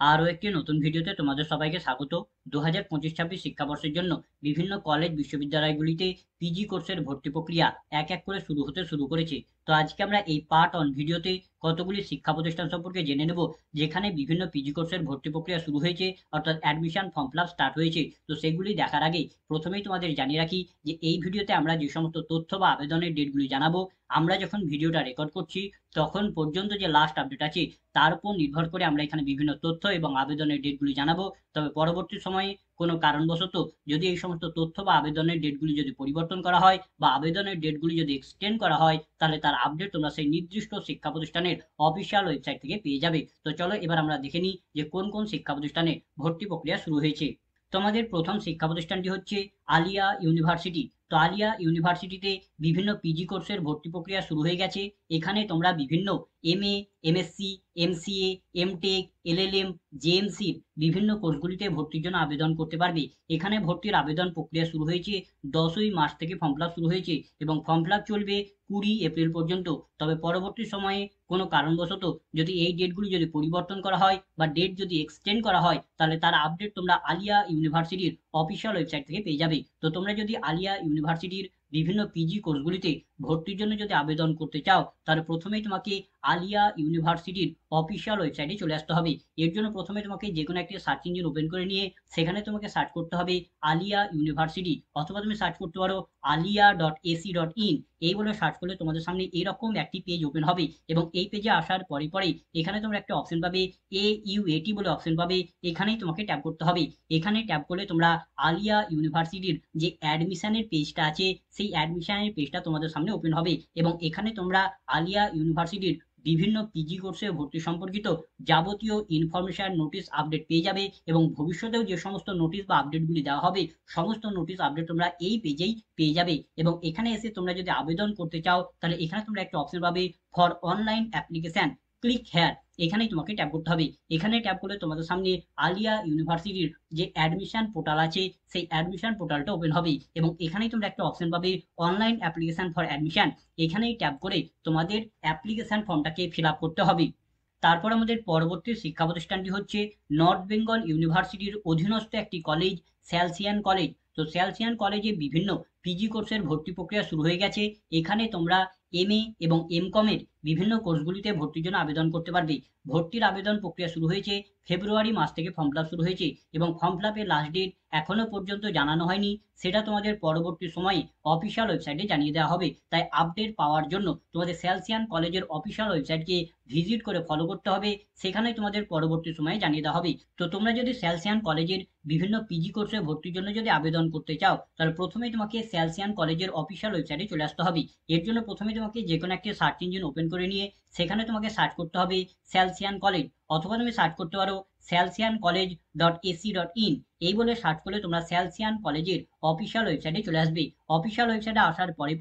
আরও একটি নতুন ভিডিওতে তোমাদের সবাইকে স্বাগত। 2025-26 শিক্ষাবর্ষের জন্য বিভিন্ন কলেজ বিশ্ববিদ্যালয়গুলিতে পিজি কোর্সের ভর্তি প্রক্রিয়া এক এক করে শুরু করেছে। তো আজকে আমরা এই পার্ট অন ভিডিওতে কতগুলি শিক্ষা প্রতিষ্ঠান সম্পর্কে জেনে নেব যেখানে বিভিন্ন পিজি কোর্সের ভর্তি প্রক্রিয়া শুরু হয়েছে, অর্থাৎ admission form fill up start হয়েছে। তো সেগুলি দেখার আগে প্রথমেই তোমাদের জানিয়ে রাখি যে এই ভিডিওতে আমরা যে সমস্ত তথ্য বা আবেদনের ডেটগুলি জানাবো, আমরা যখন ভিডিওটা রেকর্ড করছি তখন পর্যন্ত যে লাস্ট আপডেট আছে তার উপর নির্ভর করে আমরা এখানে বিভিন্ন তথ্য এবং আবেদনের ডেটগুলি জানাবো। তবে পরবর্তী সময়ে কোনো কারণবশত যদি এই সমস্ত তথ্য বা আবেদনের ডেটগুলি যদি পরিবর্তন করা হয় বা আবেদনের ডেটগুলি যদি এক্সটেন্ড করা হয়, তাহলে তার আপডেট তোমরা সেই নির্দিষ্ট শিক্ষা প্রতিষ্ঠানের অফিসিয়াল ওয়েবসাইট থেকে পেয়ে যাবে। তো চলো এবার আমরা দেখে নিই যে কোন কোন শিক্ষা প্রতিষ্ঠানে ভর্তি প্রক্রিয়া শুরু হয়েছে। তোমাদের প্রথম শিক্ষা প্রতিষ্ঠানটি হচ্ছে আলিয়া ইউনিভার্সিটি। তো আলিয়া ইউনিভার্সিটিতে বিভিন্ন পিজি কোর্সের ভর্তি প্রক্রিয়া শুরু হয়ে গেছে। এখানে তোমরা বিভিন্ন MA, MSc, MCA, MTech, LLM, জেএমসির বিভিন্ন কোর্সগুলিতে ভর্তির জন্য আবেদন করতে পারবে। এখানে ভর্তির আবেদন প্রক্রিয়া শুরু হয়েছে 10ই মার্চ থেকে ফর্ম ফিল আপ শুরু হয়েছে এবং ফর্ম ফিল আপ চলবে 20 এপ্রিল পর্যন্ত। তবে পরবর্তী সময়ে কোনো কারণবশত যদি এই ডেটগুলি যদি পরিবর্তন করা হয় বা ডেট যদি এক্সটেন্ড করা হয়, তাহলে তার আপডেট তোমরা আলিয়া ইউনিভার্সিটির অফিসিয়াল ওয়েবসাইট থেকে পেয়ে যাবে। তো তোমরা যদি আলিয়া ইউনিভার্সিটির বিভিন্ন পিজি কোর্সগুলিতে ভর্তির জন্য যদি আবেদন করতে চাও, তাহলে প্রথমেই তোমাকে আলিয়া ইউনিভার্সিটির অফিসিয়াল ওয়েবসাইটে চলে আসতে হবে। এর জন্য প্রথমে তোমাকে যে কোনো একটি সার্চ ইঞ্জিন ওপেন করে নিয়ে সেখানে তোমাকে সার্চ করতে হবে আলিয়া ইউনিভার্সিটি, অথবা তুমি সার্চ করতে পারো alia.ac.in। এই বলে সার্চ করলে তোমাদের সামনে এরকম একটি পেজ ওপেন হবে এবং এই পেজে আসার পরে এখানে তোমরা একটা অপশন পাবে AUAT বলে অপশন পাবে। এখানেই তোমাকে ট্যাপ করতে হবে। এখানে ট্যাপ করলে তোমরা আলিয়া ইউনিভার্সিটির যে অ্যাডমিশনের পেজটা আছে সেই অ্যাডমিশনের পেজটা তোমাদের সামনে ওপেন হবে এবং এখানে তোমরা আলিয়া ইউনিভার্সিটির বিভিন্ন পিজি কোর্সে ভর্তি সম্পর্কিত যাবতীয় ইনফরমেশন, নোটিশ, আপডেট পেয়ে যাবে এবং ভবিষ্যতেও যে সমস্ত নোটিশ বা আপডেটগুলি দেওয়া হবে সমস্ত নোটিশ আপডেট তোমরা এই পেজেই পেয়ে যাবে। এবং এখানে এসে তোমরা যদি আবেদন করতে চাও, তাহলে এখানে তোমরা একটা অপশন পাবে for online application, click here. এখানেই তোমাকে ট্যাপ করতে হবে। এখানে ট্যাপ করলে তোমাদের সামনে আলিয়া ইউনিভার্সিটির যে অ্যাডমিশন পোর্টাল আছে সেই অ্যাডমিশন পোর্টালটা ওপেন হবে এবং এখানেই তোমরা একটা অপশন পাবে অনলাইন অ্যাপ্লিকেশন ফর অ্যাডমিশন। এখানেই ট্যাপ করে তোমাদের অ্যাপ্লিকেশন ফর্মটাকে ফিল আপ করতে হবে। তারপর আমাদের পরবর্তী শিক্ষা প্রতিষ্ঠানটি হচ্ছে নর্থ বেঙ্গল ইউনিভার্সিটির অধীনস্থ একটি কলেজ, স্যালসিয়ান কলেজ। তো স্যালসিয়ান কলেজে বিভিন্ন পিজি কোর্সের ভর্তি প্রক্রিয়া শুরু হয়ে গেছে। এখানে তোমরা এমএ এবং এমকমের বিভিন্ন কোর্সগুলিতে ভর্তির জন্য আবেদন করতে পারবে। ভর্তির আবেদন প্রক্রিয়া শুরু হয়েছে ফেব্রুয়ারি মাস থেকে ফর্ম ফিল আপ শুরু হয়েছে এবং ফর্ম ফিল আপের লাস্ট ডেট এখনো পর্যন্ত জানানো হয়নি। সেটা তোমাদের পরবর্তী সময়ে অফিসিয়াল ওয়েবসাইটে জানিয়ে দেওয়া হবে। তাই আপডেট পাওয়ার জন্য তোমাদের স্যালসিয়ান কলেজের অফিসিয়াল ওয়েবসাইটকে ভিজিট করে ফলো করতে হবে। সেখানেই তোমাদের পরবর্তী সময়ে জানিয়ে দেওয়া হবে। তো তোমরা যদি স্যালসিয়ান কলেজের বিভিন্ন পিজি কোর্সে ভর্তির জন্য যদি আবেদন করতে চাও, তাহলে প্রথমেই তোমাকে স্যালসিয়ান কলেজের অফিসিয়াল ওয়েবসাইটে চলে আসতে হবে। এর জন্য প্রথমে তোমাকে যে কোনো একটি সার্চ ইঞ্জিন ওপেন করে নিয়ে সেখানে তোমাকে সার্চ করতে হবে স্যালসিয়ান কলেজ, অথবা তুমি সার্চ করতে পারো salesiancollege.ac.in। এই বলে সার্চ করলে তোমরা স্যালসিয়ান কলেজের অফিসিয়াল ওয়েবসাইটে চলে আসবে। অফিসিয়াল ওয়েবসাইটে আসার পরে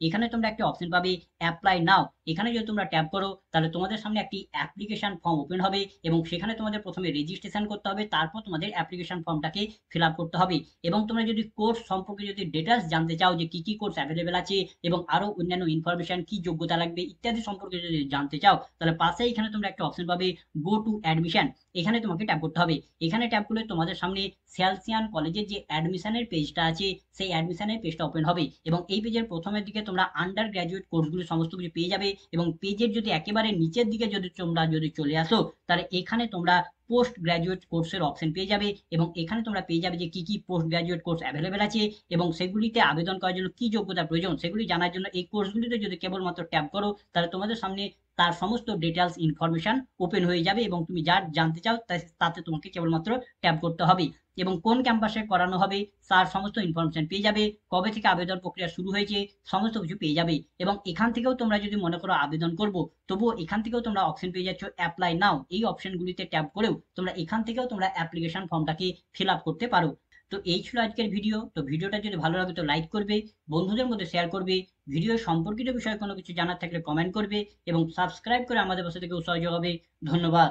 এখানে তোমরা একটা অপশন পাবে অ্যাপ্লাই নাও। এখানে যদি তোমরা ট্যাপ করো, তাহলে তোমাদের সামনে একটি অ্যাপ্লিকেশন ফর্ম ওপেন হবে এবং সেখানে তোমাদের প্রথমে রেজিস্ট্রেশন করতে হবে, তারপর তোমাদের অ্যাপ্লিকেশন ফর্মটাকে ফিল আপ করতে হবে। এবং তোমরা যদি কোর্স সম্পর্কে যদি ডিটেলস জানতে চাও যে কি কোর্স অ্যাভেলেবেল আছে এবং আরো অন্যান্য ইনফরমেশন, কি যোগ্যতা লাগবে ইত্যাদি সম্পর্কে যদি জানতে চাও, তাহলে পাশে এখানে তোমরা একটা অপশন পাবে গো টু অ্যাডমিশন। এখানে তোমাকে ট্যাপ করতে হবে। এখানে ট্যাপ করলে তোমাদের সামনে স্যালসিয়ান কলেজের যে অ্যাডমিশনের পেজটা আছে সেই অ্যাডমিশনের পেজটা ওপেন হবে এবং এই পেজের প্রথমের দিকে তোমরা আন্ডার গ্র্যাজুয়েট কোর্সগুলো সমস্ত কিছু পেয়ে যাবে এবং পেজের যদি একেবারে নিচের দিকে যদি তোমরা যদি চলে আসো, তাহলে এখানে তোমরা পোস্ট গ্র্যাজুয়েট কোর্সের অপশন পেয়ে যাবে এবং এখানে তোমরা পেয়ে যাবে যে কি পোস্ট গ্র্যাজুয়েট কোর্স অ্যাভেলেবেল আছে এবং সেগুলিতে আবেদন করার জন্য কি যোগ্যতা প্রয়োজন সেগুলি জানার জন্য এই কোর্সগুলিতে যদি কেবলমাত্র ট্যাপ করো, তাহলে তোমাদের সামনে তার সমস্ত ডিটেলস ইনফরমেশন ওপেন হয়ে যাবে এবং তুমি যা জানতে চাও তাতে তোমাকে কেবলমাত্র ট্যাপ করতে হবে এবং কোন ক্যাম্পাসে করানো হবে তার সমস্ত ইনফরমেশন পেয়ে যাবে। কবে থেকে আবেদন প্রক্রিয়া শুরু হয়েছে সমস্ত কিছু পেয়ে যাবে এবং এখান থেকেও তোমরা যদি মনে করো আবেদন করব, তবুও এখান থেকেও তোমরা অপশন পেয়ে যাচ্ছ অ্যাপ্লাই নাও। এই অপশনগুলিতে ট্যাপ করেও তোমরা এখান থেকেও তোমরা অ্যাপ্লিকেশন ফর্মটাকে ফিল আপ করতে পারো। তো এই ছিল আজকের ভিডিও। তো ভিডিওটা যদি ভালো লাগে তো লাইক করবে, বন্ধুদের মধ্যে শেয়ার করবে, ভিডিও সম্পর্কিত বিষয়ে কোনো কিছু জানার থাকলে কমেন্ট করবে এবং সাবস্ক্রাইব করে আমাদের পাশে থেকে উৎসাহ যোগাবে। ধন্যবাদ।